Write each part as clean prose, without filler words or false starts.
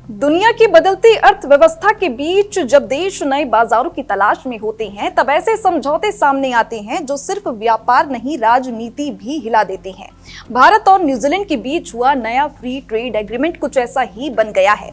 दुनिया की बदलती अर्थव्यवस्था के बीच जब देश नए बाजारों की तलाश में होते हैं, तब ऐसे समझौते सामने आते हैं जो सिर्फ व्यापार नहीं, राजनीति भी हिला देते हैं। भारत और न्यूजीलैंड के बीच हुआ नया फ्री ट्रेड एग्रीमेंट कुछ ऐसा ही बन गया है।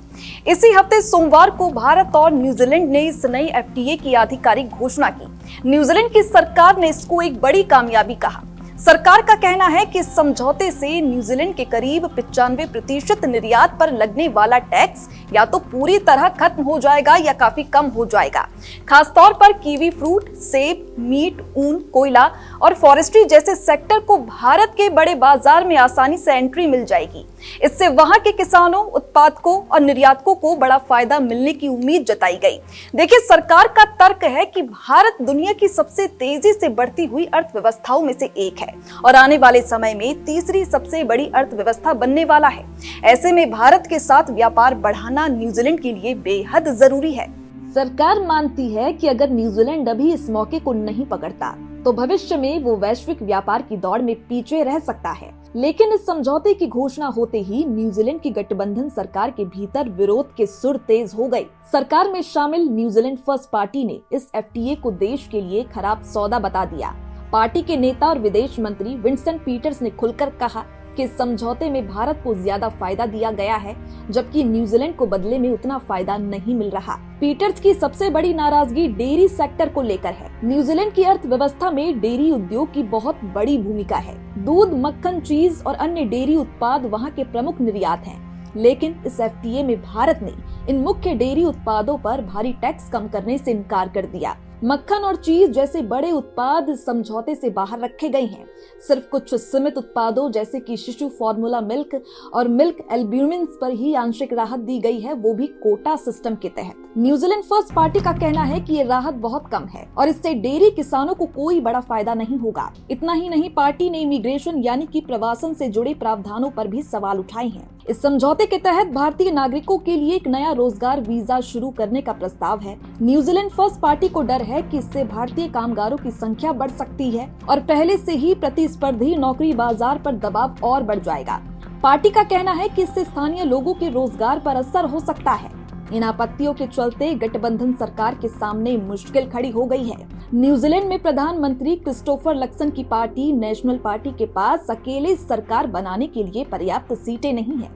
इसी हफ्ते सोमवार को भारत और न्यूजीलैंड ने इस नई एफटीए की आधिकारिक घोषणा की। न्यूजीलैंड की सरकार ने इसको एक बड़ी कामयाबी कहा। सरकार का कहना है कि इस समझौते से न्यूजीलैंड के करीब 95% निर्यात पर लगने वाला टैक्स या तो पूरी तरह खत्म हो जाएगा या काफी कम हो जाएगा। खासतौर पर कीवी फ्रूट, सेब, मीट, ऊन, कोयला और फॉरेस्ट्री जैसे सेक्टर को भारत के बड़े बाजार में आसानी से एंट्री मिल जाएगी। इससे वहां के किसानों, उत्पादकों और निर्यातकों को बड़ा फायदा मिलने की उम्मीद जताई गई। देखिए, सरकार का तर्क है कि भारत दुनिया की सबसे तेजी से बढ़ती हुई अर्थव्यवस्थाओं में से एक है और आने वाले समय में तीसरी सबसे बड़ी अर्थव्यवस्था बनने वाला है। ऐसे में भारत के साथ व्यापार बढ़ाना न्यूजीलैंड के लिए बेहद जरूरी है। सरकार मानती है कि अगर न्यूजीलैंड अभी इस मौके को नहीं पकड़ता तो भविष्य में वो वैश्विक व्यापार की दौड़ में पीछे रह सकता है। लेकिन इस समझौते की घोषणा होते ही न्यूजीलैंड की गठबंधन सरकार के भीतर विरोध के सुर तेज हो गए। सरकार में शामिल न्यूजीलैंड फर्स्ट पार्टी ने इस एफटीए को देश के लिए खराब सौदा बता दिया। पार्टी के नेता और विदेश मंत्री विंस्टन पीटर्स ने खुलकर कहा कि इस समझौते में भारत को ज्यादा फायदा दिया गया है, जबकि न्यूजीलैंड को बदले में उतना फायदा नहीं मिल रहा। पीटर्स की सबसे बड़ी नाराजगी डेयरी सेक्टर को लेकर है। न्यूजीलैंड की अर्थव्यवस्था में डेयरी उद्योग की बहुत बड़ी भूमिका है। दूध, मक्खन, चीज और अन्य डेयरी उत्पाद वहाँ के प्रमुख निर्यात हैं। लेकिन इस एफटीए में भारत ने इन मुख्य डेयरी उत्पादों पर भारी टैक्स कम करने से इनकार कर दिया। मक्खन और चीज जैसे बड़े उत्पाद समझौते से बाहर रखे गए हैं। सिर्फ कुछ सीमित उत्पादों जैसे कि शिशु फॉर्मूला मिल्क और मिल्क एल्ब्यूमिन्स पर ही आंशिक राहत दी गई है, वो भी कोटा सिस्टम के तहत। न्यूजीलैंड फर्स्ट पार्टी का कहना है कि ये राहत बहुत कम है और इससे डेयरी किसानों को कोई बड़ा फायदा नहीं होगा। इतना ही नहीं, पार्टी ने इमिग्रेशन यानी कि प्रवासन से जुड़े प्रावधानों पर भी सवाल उठाए हैं। इस समझौते के तहत भारतीय नागरिकों के लिए एक नया रोजगार वीजा शुरू करने का प्रस्ताव है। न्यूजीलैंड फर्स्ट पार्टी को डर है कि इससे भारतीय कामगारों की संख्या बढ़ सकती है और पहले से ही प्रतिस्पर्धी नौकरी बाजार पर दबाव और बढ़ जाएगा। पार्टी का कहना है कि इससे स्थानीय लोगों के रोजगार पर असर हो सकता है। इन आपत्तियों के चलते गठबंधन सरकार के सामने मुश्किल खड़ी हो गई है। न्यूजीलैंड में प्रधानमंत्री क्रिस्टोफर लक्सन की पार्टी नेशनल पार्टी के पास अकेले सरकार बनाने के लिए पर्याप्त सीटें नहीं है।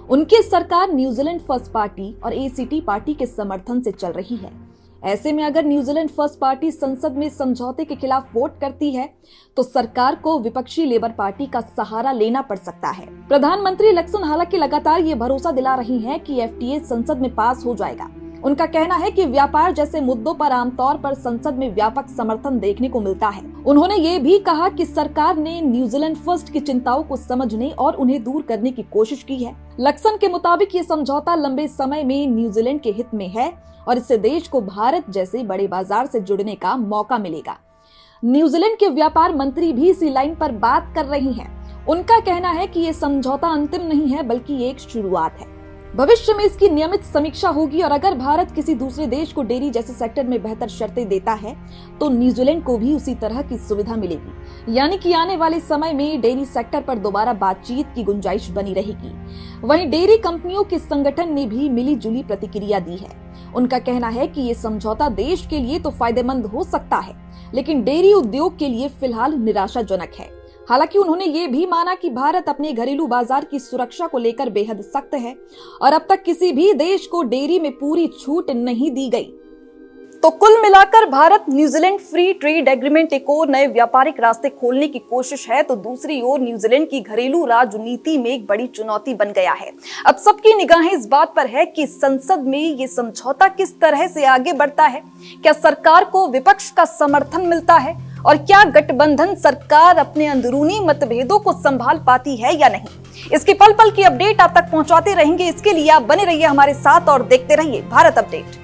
उनकी सरकार न्यूजीलैंड फर्स्ट पार्टी और एसीटी पार्टी के समर्थन से चल रही है। ऐसे में अगर न्यूजीलैंड फर्स्ट पार्टी संसद में समझौते के खिलाफ वोट करती है तो सरकार को विपक्षी लेबर पार्टी का सहारा लेना पड़ सकता है। प्रधानमंत्री लक्सन हालांकि लगातार ये भरोसा दिला रही हैं कि एफटीए संसद में पास हो जाएगा। उनका कहना है कि व्यापार जैसे मुद्दों पर आमतौर पर संसद में व्यापक समर्थन देखने को मिलता है। उन्होंने ये भी कहा कि सरकार ने न्यूजीलैंड फर्स्ट की चिंताओं को समझने और उन्हें दूर करने की कोशिश की है। लक्सन के मुताबिक ये समझौता लंबे समय में न्यूजीलैंड के हित में है और इससे देश को भारत जैसे बड़े बाजार से जुड़ने का मौका मिलेगा। न्यूजीलैंड के व्यापार मंत्री भी इसी लाइन पर बात कर रही हैं। उनका कहना है कि ये समझौता अंतिम नहीं है बल्कि एक शुरुआत है। भविष्य में इसकी नियमित समीक्षा होगी और अगर भारत किसी दूसरे देश को डेयरी जैसे सेक्टर में बेहतर शर्तें देता है तो न्यूजीलैंड को भी उसी तरह की सुविधा मिलेगी। यानी कि आने वाले समय में डेयरी सेक्टर पर दोबारा बातचीत की गुंजाइश बनी रहेगी। वहीं डेयरी कंपनियों के संगठन ने भी मिली जुली प्रतिक्रिया दी है। उनका कहना है कि ये समझौता देश के लिए तो फायदेमंद हो सकता है, लेकिन डेयरी उद्योग के लिए फिलहाल निराशाजनक है। हालांकि उन्होंने ये भी माना कि भारत अपने घरेलू बाजार की सुरक्षा को लेकर बेहद सख्त है और अब तक किसी भी देश को डेयरी में पूरी छूट नहीं दी गई। तो कुल मिलाकर Bharat New Zealand free trade agreement एक और नए व्यापारिक रास्ते खोलने की कोशिश है, तो दूसरी ओर न्यूजीलैंड की घरेलू राजनीति में एक बड़ी चुनौती बन गया है। अब सबकी निगाहें इस बात पर है कि संसद में ये समझौता किस तरह से आगे बढ़ता है। क्या सरकार को विपक्ष का समर्थन मिलता है और क्या गठबंधन सरकार अपने अंदरूनी मतभेदों को संभाल पाती है या नहीं। इसकी पल पल की अपडेट आप तक पहुंचाते रहेंगे। इसके लिए आप बने रहिए हमारे साथ और देखते रहिए भारत अपडेट।